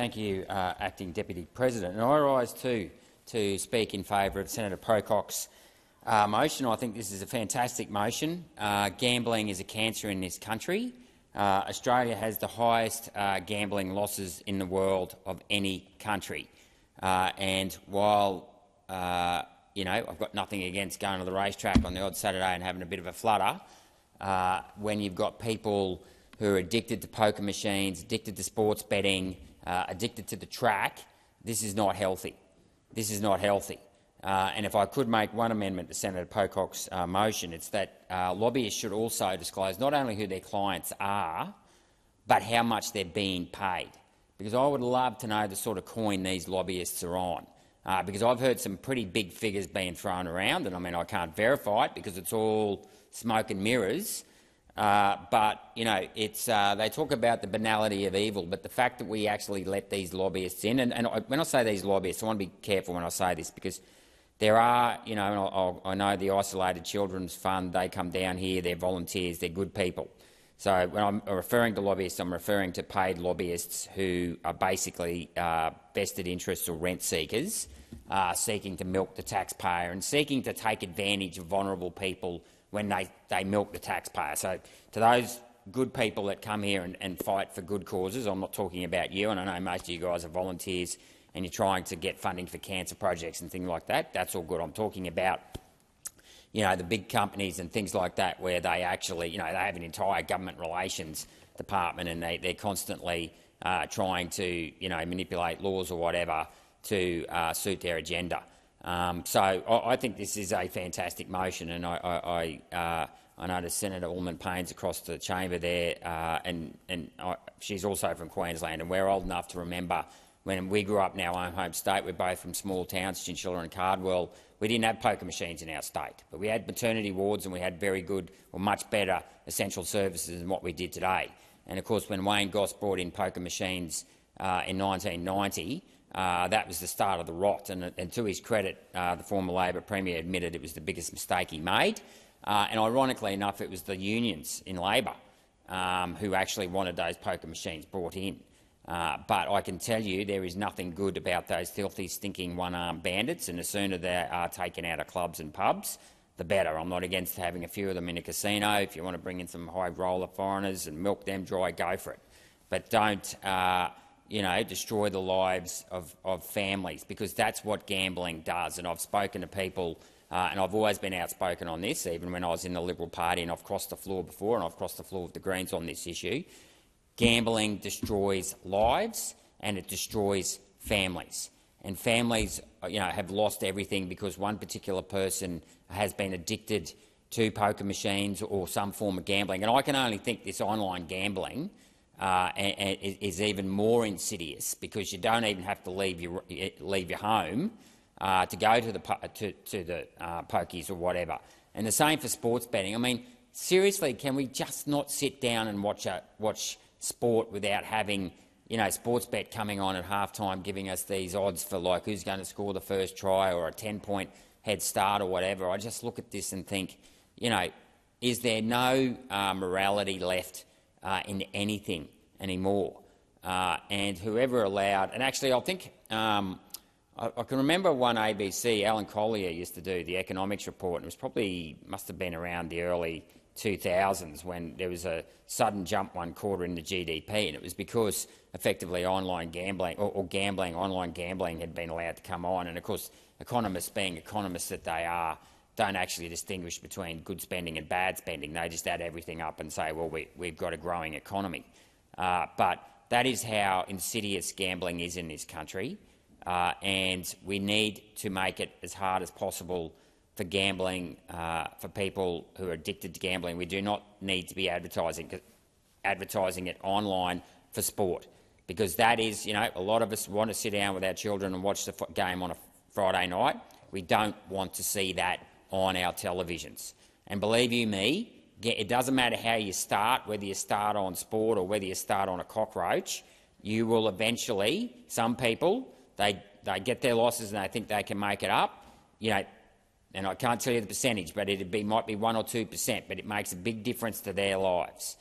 Thank you, Acting Deputy President. And I rise too to speak in favour of Senator Pocock's motion. I think this is a fantastic motion. Gambling is a cancer in this country. Australia has the highest gambling losses in the world of any country. And while I've got nothing against going to the racetrack on the odd Saturday and having a bit of a flutter, when you've got people who are addicted to poker machines, addicted to sports betting, addicted to the track, this is not healthy. This is not healthy. And if I could make one amendment to Senator Pocock's motion, it's that lobbyists should also disclose not only who their clients are, but how much they're being paid. Because I would love to know the sort of coin these lobbyists are on. Because I've heard some pretty big figures being thrown around, and I mean I can't verify it because it's all smoke and mirrors. But it's they talk about the banality of evil, but the fact that we actually let these lobbyists in, and when I say these lobbyists, I want to be careful when I say this because there are, and I know the Isolated Children's Fund, they come down here, they're volunteers, they're good people. So when I'm referring to lobbyists, I'm referring to paid lobbyists who are basically vested interests or rent seekers, seeking to milk the taxpayer and seeking to take advantage of vulnerable people when they milk the taxpayer. So to those good people that come here and fight for good causes, I'm not talking about you, and I know most of you guys are volunteers and you're trying to get funding for cancer projects and things like that. That's all good. I'm talking about the big companies and things like that where they actually, they have an entire government relations department and they're constantly trying to, manipulate laws or whatever to suit their agenda. So I think this is a fantastic motion, and I noticed Senator Allman-Payne's across the chamber there, and she's also from Queensland, and we're old enough to remember when we grew up in our own home state. We're both from small towns, Chinchilla and Cardwell. We didn't have poker machines in our state, but we had maternity wards and we had very good, or much better, essential services than what we did today. And of course, when Wayne Goss brought in poker machines in 1990, that was the start of the rot, and to his credit, the former Labor Premier admitted it was the biggest mistake he made. And ironically enough, it was the unions in Labor who actually wanted those poker machines brought in. But I can tell you there is nothing good about those filthy, stinking one-armed bandits, and the sooner they are taken out of clubs and pubs, the better. I'm not against having a few of them in a casino. If you want to bring in some high-roller foreigners and milk them dry, go for it. But don't destroy the lives of families, because that's what gambling does. And I've spoken to people, and I've always been outspoken on this, even when I was in the Liberal Party, and I've crossed the floor before, and I've crossed the floor with the Greens on this issue. Gambling destroys lives and it destroys families. And families, have lost everything because one particular person has been addicted to poker machines or some form of gambling. And I can only think this online gambling is even more insidious, because you don't even have to leave your home to go to the pokies or whatever. And the same for sports betting. I mean, seriously, can we just not sit down and watch sport without having, sports bet coming on at halftime, giving us these odds for like who's going to score the first try or a 10-point head start or whatever? I just look at this and think, is there no morality left in anything anymore? And whoever allowed, and actually I think I can remember one ABC, Alan Collier used to do the economics report, and it must have been around the early 2000s when there was a sudden jump one quarter in the GDP, and it was because effectively online gambling online gambling had been allowed to come on. And of course, economists, being economists that they are, don't actually distinguish between good spending and bad spending. They just add everything up and say, well, we've got a growing economy. But that is how insidious gambling is in this country, and we need to make it as hard as possible for gambling, for people who are addicted to gambling. We do not need to be advertising it online for sport, because that is, a lot of us want to sit down with our children and watch the game on a Friday night. We don't want to see that on our televisions. And believe you me, it doesn't matter how you start, whether you start on sport or whether you start on a cockroach, you will eventually, some people, they get their losses and they think they can make it up, and I can't tell you the percentage, but might be 1 or 2%, but it makes a big difference to their lives.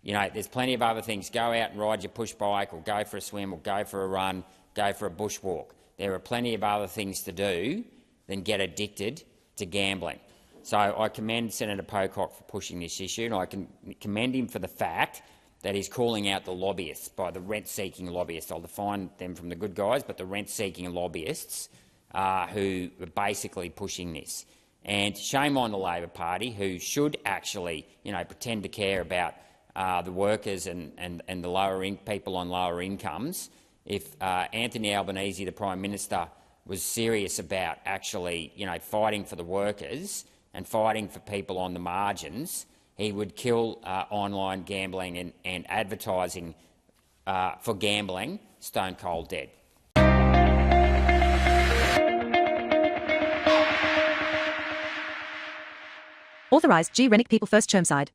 You know, there's plenty of other things. Go out and ride your push bike, or go for a swim, or go for a run, go for a bushwalk. There are plenty of other things to do than get addicted to gambling. So I commend Senator Pocock for pushing this issue, and I can commend him for the fact that he's calling out the lobbyists, by the rent-seeking lobbyists. I'll define them from the good guys, but the rent-seeking lobbyists who are basically pushing this. And shame on the Labor Party, who should actually, pretend to care about the workers and the people on lower incomes. If Anthony Albanese, the Prime Minister, was serious about actually, fighting for the workers and fighting for people on the margins, he would kill online gambling and advertising for gambling stone cold dead. Authorised G. Rennick People First Chermside.